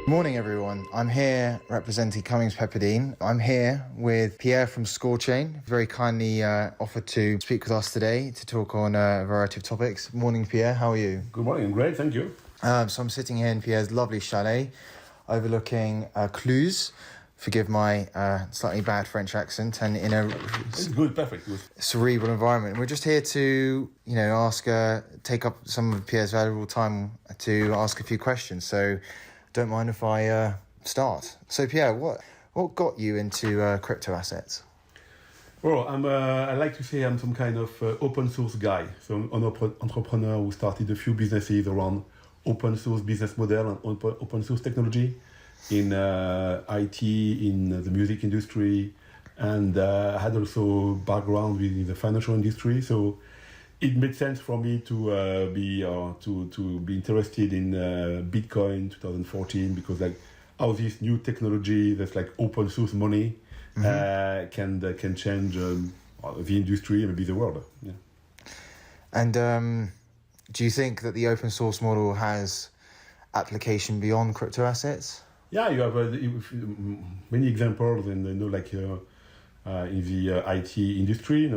Morning everyone, I'm here representing Cummings Pepperdine. I'm here with Pierre from Scorechain, very kindly offered to speak with us today to talk on a variety of topics. Morning Pierre, how are you? Good morning, great, thank you. So I'm sitting here in Pierre's lovely chalet overlooking Cluse. Forgive my slightly bad French accent, and in a It's good, perfect. Good. cerebral environment. We're just here to, take up some of Pierre's valuable time to ask a few questions. So don't mind if I start. So Pierre, what got you into crypto assets? Well, I like to say I'm some kind of open source guy. So I'm an entrepreneur who started a few businesses around open source business model and open source technology in IT, in the music industry, and I had also background within the financial industry. So it made sense for me to be interested in Bitcoin 2014, because like how this new technology that's like open source money can change the industry and maybe the world. Yeah. And do you think that the open source model has application beyond crypto assets? Yeah, you have many examples, and in the IT industry,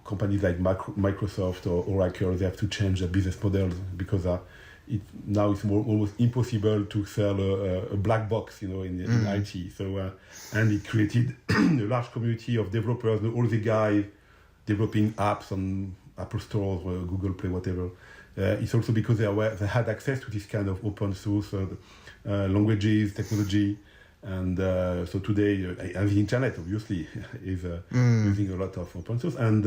companies like Microsoft or Oracle, they have to change their business models because now it's almost impossible to sell a black box, in IT. So and it created a large community of developers, all the guys developing apps on Apple stores, Google Play, whatever. It's also because they had access to this kind of open source languages, technology, and so today, and the internet obviously is using a lot of open source. And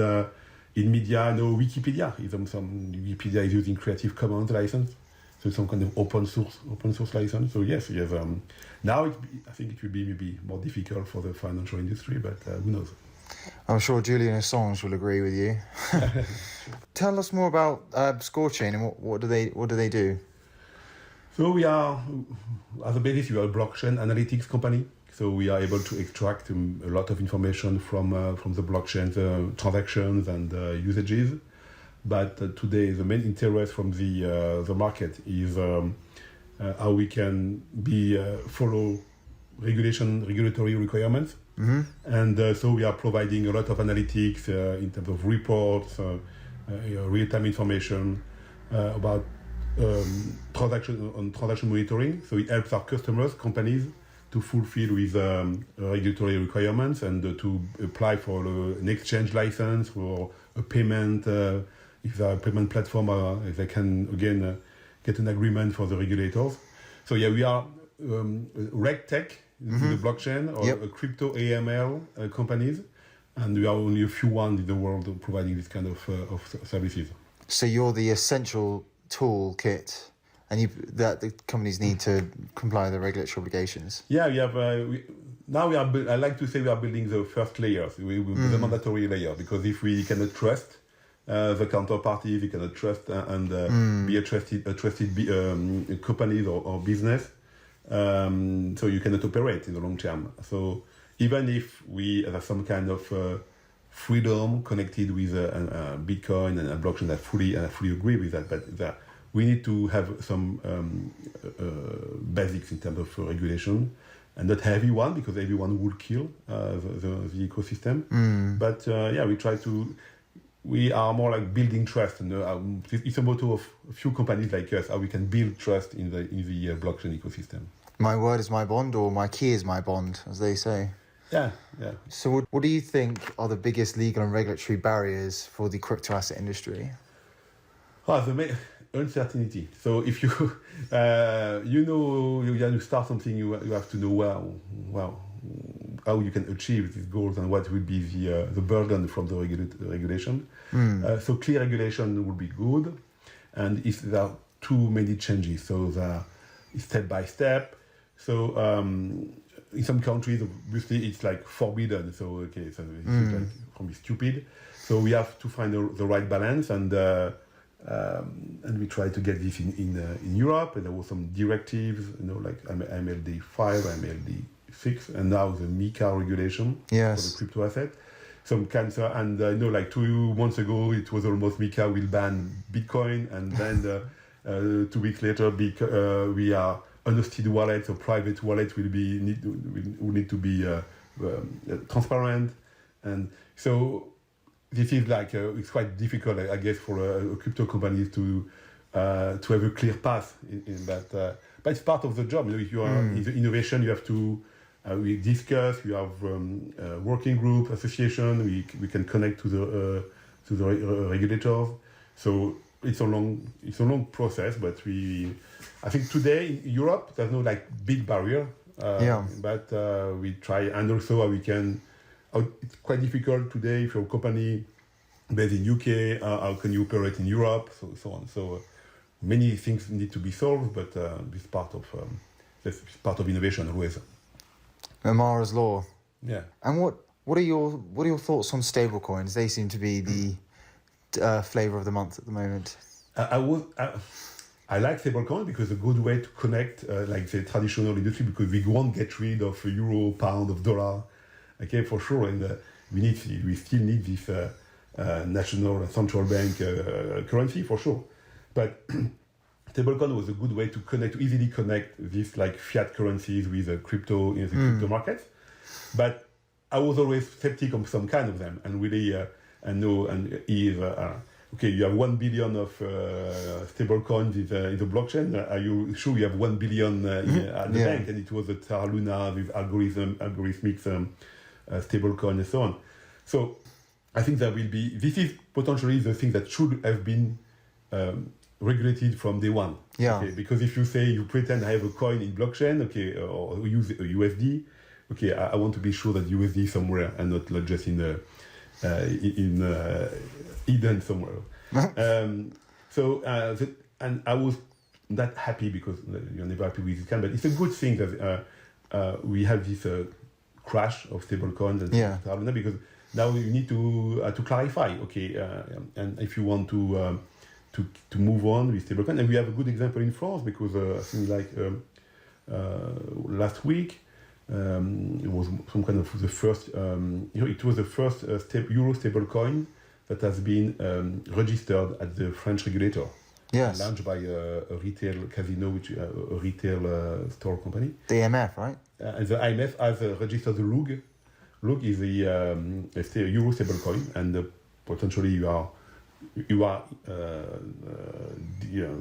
in media, Wikipedia Wikipedia is using Creative Commons license, so some kind of open source license. So yes, you have now. I think it will be maybe more difficult for the financial industry, but who knows? I'm sure Julian Assange will agree with you. Tell us more about Scorechain and what do they do? So we are, as a basis, we are a blockchain analytics company. So we are able to extract a lot of information from the blockchain, transactions and usages. But today, the main interest from the market is how we can follow regulatory requirements. Mm-hmm. And so we are providing a lot of analytics in terms of reports, real-time information about transaction monitoring. So it helps our customers, companies, to fulfill with regulatory requirements and to apply for an exchange license or a payment. If they're a payment platform, if they can again get an agreement for the regulators. So yeah, we are RegTech, the blockchain, or a crypto AML companies, and we are only a few ones in the world providing this kind of services. So you're the essential toolkit, and that the companies need to comply with the regulatory obligations. Yeah, we have. I like to say we are building the first layers, the mandatory layer, because if we cannot trust the counterparty, we cannot trust be a trusted company or business, so you cannot operate in the long term. So even if we have some kind of freedom connected with Bitcoin and a blockchain, I fully agree with that. But we need to have some basics in terms of regulation, and not heavy one, because everyone would kill the ecosystem. But we are more like building trust, and it's a motto of a few companies like us, how we can build trust in the blockchain ecosystem. My word is my bond, or my key is my bond, as they say. Yeah. So what do you think are the biggest legal and regulatory barriers for the crypto asset industry? The uncertainty. So if you you have to start something, you have to know how you can achieve these goals and what will be the burden from the regulation. So clear regulation would be good, and if there are too many changes, so step by step. So in some countries, obviously, it's like forbidden. So it's like probably stupid. So we have to find the right balance, and we try to get this in Europe. And there were some directives, like MLD 5, MLD 6, and now the MiCA regulation for the crypto asset. Some cancer, and like 2 months ago, it was almost MiCA will ban Bitcoin, and then 2 weeks later, we are unhosted wallets or private wallets will need to be transparent, and so this is like it's quite difficult, I guess, for a crypto company to have a clear path in that. But it's part of the job. If you are in the innovation, you have to we discuss. We have working group, association. We can connect to the regulators. So it's a long process. But I think today in Europe there's no like big barrier. But we try, and also how we can. It's quite difficult today if you're a company based in UK. How can you operate in Europe? So on. So many things need to be solved, but this is part of innovation always. Amara's law. Yeah. And what are your thoughts on stablecoins? They seem to be the flavor of the month at the moment. I like stablecoin because it's a good way to connect like the traditional industry, because we won't get rid of euro, pound, of dollar. Okay, for sure, and we still need this national and central bank currency for sure. But stablecoin was a good way to easily connect these like fiat currencies with crypto in the crypto markets. But I was always skeptic of some kind of them, and really, okay, you have 1 billion of stablecoins in the blockchain. Are you sure you have 1 billion at the bank? And it was a Terra Luna with algorithmic stablecoin and so on. So I think this is potentially the thing that should have been regulated from day one. Yeah. Okay? Because if you say you pretend I have a coin in blockchain, okay, or use a USD, okay, I want to be sure that USD is somewhere and not just in Eden somewhere. And I was not happy because you're never happy with this kind, but it's a good thing that we have this crash of stablecoins and because now you need to clarify, okay, and if you want to move on with stablecoin, and we have a good example in France because I think like last week it was some kind of the first it was the first euro stablecoin that has been registered at the French regulator. Yes. Launched by a retail casino, which a retail store company. The IMF, right? And the IMF has registered the LUG. LUG is the euro stablecoin, and potentially you are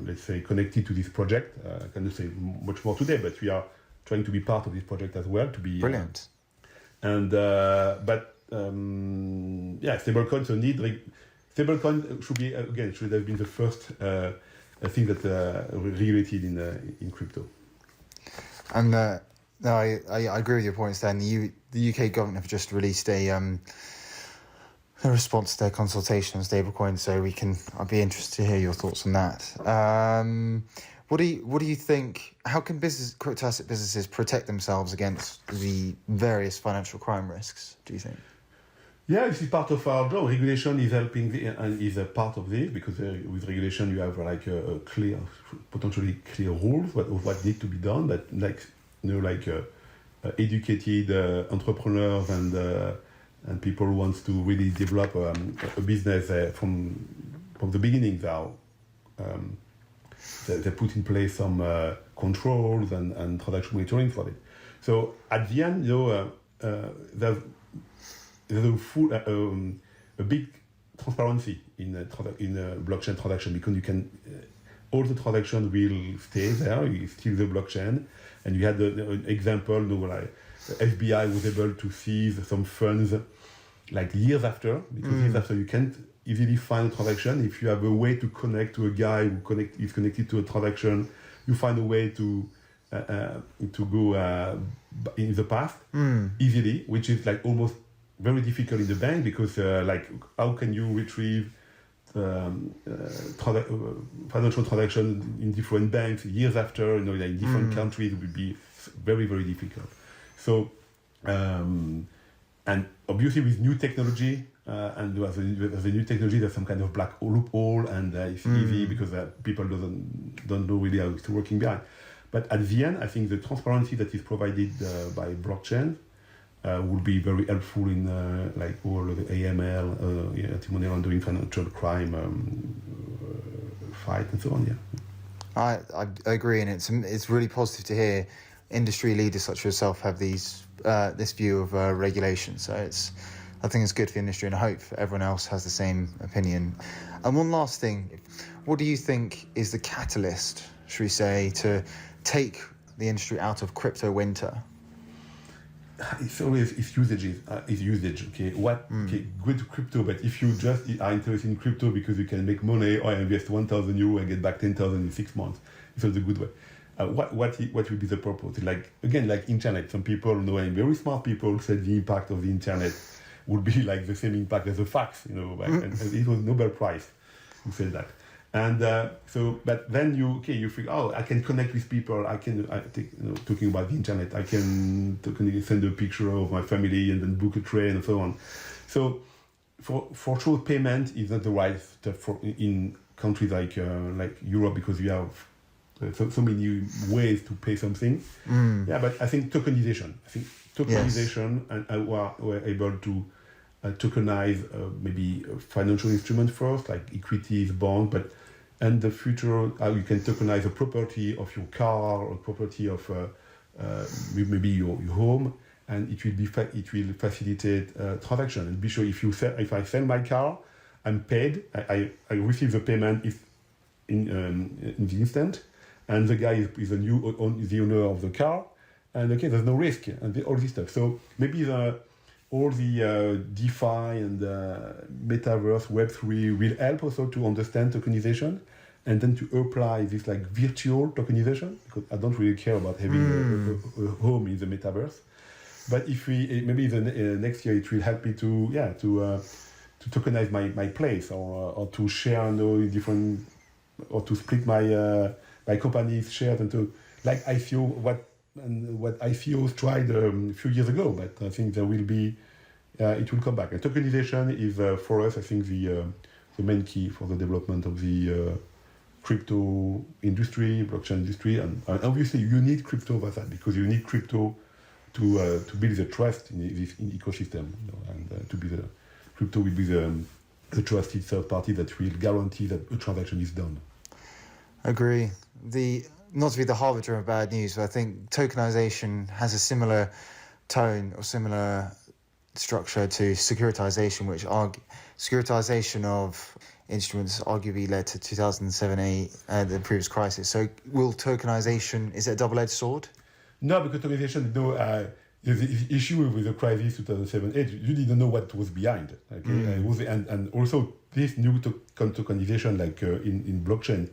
let's say connected to this project. I cannot say much more today, but we are trying to be part of this project as well. To be brilliant. Stablecoin. So stablecoin should have been the first thing that regulated in crypto. And no, I agree with your points there. And the UK government have just released a response to their consultation on stablecoins, so I'd be interested to hear your thoughts on that. What do you think? How can crypto asset businesses protect themselves against the various financial crime risks, do you think? Yeah, this is part of our job. Regulation is helping and is a part of this, because with regulation you have like a potentially clear rules of what needs to be done, but educated entrepreneurs and people who wants to really develop a business from the beginning. They put in place some controls and transaction monitoring for it. So at the end, there's a big transparency in blockchain transaction, because you can all the transactions will stay there. You still the blockchain, and you had an example, like the FBI was able to seize some funds like years after, because years after you can't easily find a transaction. If you have a way to connect to a guy who is connected to a transaction, you find a way to go in the past easily, which is like almost very difficult in the bank, because how can you retrieve financial transactions in different banks years after, in different countries? It would be very, very difficult. So, and obviously with new technology, and as a new technology, there's some kind of black loophole, and it's easy because people don't know really how it's working behind. But at the end, I think the transparency that is provided by blockchain will be very helpful in all the AML, anti-money laundering, financial crime fight, and so on. Yeah. I agree, and it's really positive to hear industry leaders such as yourself have this view of regulation. So I think it's good for the industry, and I hope everyone else has the same opinion. And one last thing, what do you think is the catalyst, should we say, to take the industry out of crypto winter? It's always usage. Okay, okay, good crypto, but if you just are interested in crypto because you can make money, or I invest 1,000 euro and get back 10,000 in 6 months, it's not a good way. What will be the purpose? Like internet. Some people, knowing very smart people, said the impact of the internet would be like the same impact as a fax, and it was Nobel Prize who said that. And but then you figure, I can connect with people. I think, talking about the internet, I can send a picture of my family and then book a train and so on. So for sure, payment is not the right stuff in countries like Europe, because you have so many ways to pay something. Yeah, but I think tokenization. Yes. And we're able to tokenize maybe a financial instrument first, like equities, bonds, and the future, you can tokenize a property of your car or property of maybe your home, and it will facilitate transaction. And be sure if I sell my car, I'm paid. I receive the payment in the instant, and the guy is the owner of the car, and there's no risk and all this stuff. So maybe all the DeFi and Metaverse, Web3 will help also to understand tokenization, and then to apply this like virtual tokenization, because I don't really care about having a home in the Metaverse. But if maybe next year it will help me to tokenize my place, or to share different, or to split my company's shares into like ICO, what ICOs tried a few years ago, but I think there will be, it will come back. And tokenization is for us, I think, the main key for the development of the crypto industry, blockchain industry, and obviously you need crypto for that, because you need crypto to build the trust in this ecosystem, and to be the crypto will be the trusted third party that will guarantee that a transaction is done. Agree. Not to be the harbinger of bad news, but I think tokenization has a similar tone or similar structure to securitization, which securitization of instruments arguably led to 2007-8, the previous crisis. So will tokenization, is it a double-edged sword? No, because tokenization, the issue with the crisis 2007-8, you didn't know what was behind. Okay? And also this new tokenization, like in blockchain,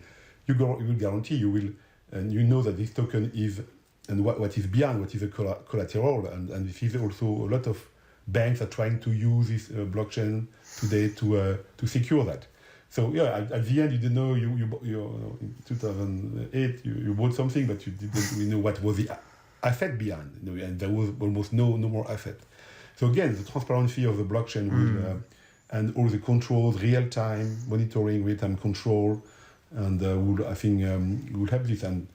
you will guarantee and you know that this token is, and what is behind, what is the collateral, and this is also a lot of banks are trying to use this blockchain today to secure that. So at the end you didn't know, in 2008 you bought something, but you didn't really know what was the asset behind, and there was almost no more asset. So again, the transparency of the blockchain will, and all the controls, real-time monitoring, real-time control, and will help this. And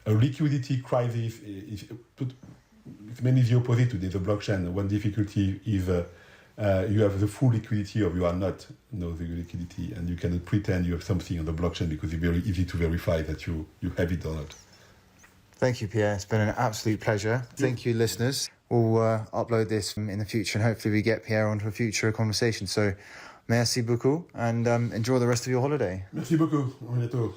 a liquidity crisis it's mainly the opposite today. The blockchain, one difficulty is you have the full liquidity, or you are not the liquidity, and you cannot pretend you have something on the blockchain, because it's very easy to verify that you have it or not. Thank you, Pierre. It's been an absolute pleasure. Thank you, listeners. We'll upload this in the future, and hopefully we get Pierre onto a future conversation. So, merci beaucoup, and enjoy the rest of your holiday. Merci beaucoup. À bientôt.